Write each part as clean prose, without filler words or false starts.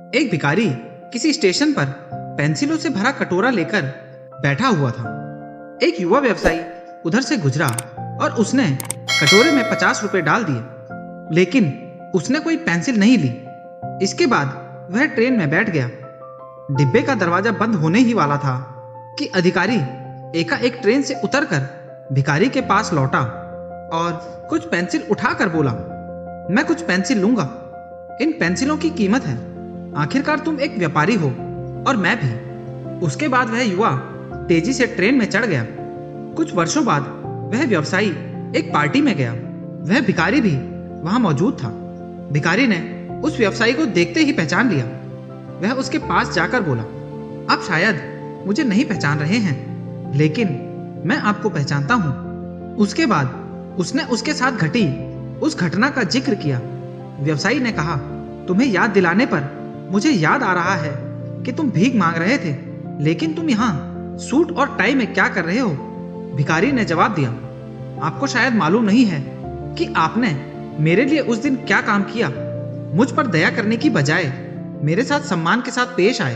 एक भिखारी किसी स्टेशन पर पेंसिलों से भरा कटोरा लेकर बैठा हुआ था। एक युवा व्यवसायी उधर से गुजरा और उसने कटोरे में 50 रुपए डाल दिए, लेकिन उसने कोई पेंसिल नहीं ली। इसके बाद वह ट्रेन में बैठ गया। डिब्बे का दरवाजा बंद होने ही वाला था कि अधिकारी एकाएक ट्रेन से उतरकर भिखारी के पास लौटा और कुछ पेंसिल उठाकर बोला, मैं कुछ पेंसिल लूंगा। इन पेंसिलों की कीमत है। आखिरकार तुम एक व्यापारी हो और मैं भी। उसके बाद वह युवा तेजी से ट्रेन में चढ़ गया। कुछ वर्षों बाद वह व्यवसायी एक पार्टी में गया। वह भिखारी भी वहां मौजूद था। भिखारी ने उस व्यवसायी को देखते ही पहचान लिया। वह उसके पास जाकर बोला, आप शायद मुझे नहीं पहचान रहे हैं, लेकिन मैं आपको पहचानता हूं। उसके बाद उसने उसके साथ घटी उस घटना का जिक्र किया। व्यवसायी ने कहा, तुम्हें याद दिलाने पर मुझे याद आ रहा है कि तुम भीख मांग रहे थे, लेकिन तुम यहाँ सूट और टाई में क्या कर रहे हो? भिखारी ने जवाब दिया, आपको शायद मालूम नहीं है कि आपने मेरे लिए उस दिन क्या काम किया। मुझ पर दया करने की बजाय मेरे साथ सम्मान के साथ पेश आए।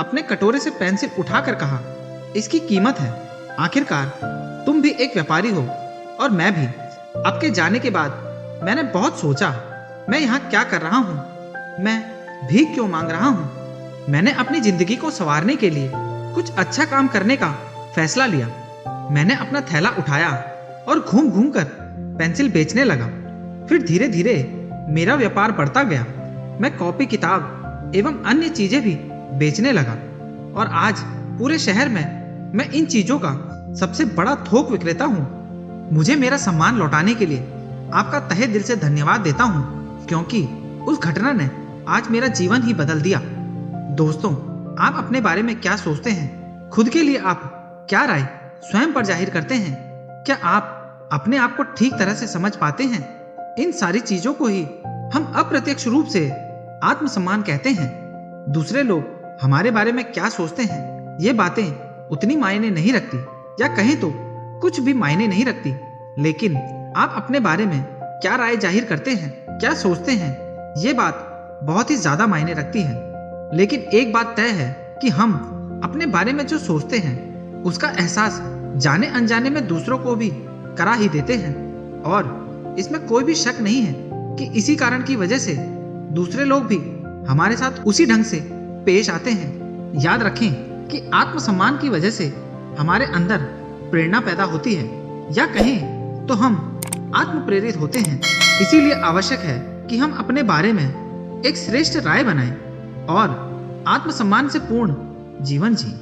अपने कटोरे से पेंसिल उठाकर कहा, इसकी कीमत है। आखिरकार तुम भी एक व्यापारी हो और मैं भी। आपके जाने के बाद मैंने बहुत सोचा, मैं यहाँ क्या कर रहा हूँ? मैं भीख क्यों मांग रहा हूँ? मैंने अपनी जिंदगी को संवारने के लिए कुछ अच्छा काम करने का फैसला लिया। मैंने अपना थैला उठाया और घूम घूम कर पेंसिल बेचने लगा। फिर धीरे धीरे मेरा व्यापार बढ़ता गया। मैं कॉपी किताब एवं अन्य चीजें भी बेचने लगा और आज पूरे शहर में मैं इन चीजों का सबसे बड़ा थोक विक्रेता हूँ। मुझे मेरा सम्मान लौटाने के लिए आपका तहे दिल से धन्यवाद देता हूँ, क्योंकि उस घटना ने आज मेरा जीवन ही बदल दिया। दोस्तों, आप अपने बारे में क्या सोचते हैं? खुद के लिए आप क्या राय स्वयं पर जाहिर करते हैं? क्या आप अपने आप को ठीक तरह से समझ पाते हैं? इन सारी चीजों को ही हम अप्रत्यक्ष रूप से आत्मसम्मान कहते हैं। दूसरे लोग हमारे बारे में क्या सोचते हैं, ये बातें उतनी मायने नहीं रखती, या कहें तो कुछ भी मायने नहीं रखती। लेकिन आप अपने बारे में क्या राय जाहिर करते हैं, क्या सोचते हैं, ये बात बहुत ही ज्यादा मायने रखती है। लेकिन एक बात तय है कि हम अपने बारे में जो सोचते हैं उसका एहसास जाने अनजाने में दूसरों को भी करा ही देते हैं, और इसमें कोई भी शक नहीं है कि इसी कारण की वजह से दूसरे लोग भी हमारे साथ उसी ढंग से पेश आते हैं। याद रखें कि आत्मसम्मान की वजह से हमारे अंदर प्रेरणा पैदा होती है, या कहें तो हम आत्म प्रेरित होते हैं। इसीलिए आवश्यक है कि हम अपने बारे में एक श्रेष्ठ राय बनाएं और आत्मसम्मान से पूर्ण जीवन जिएं।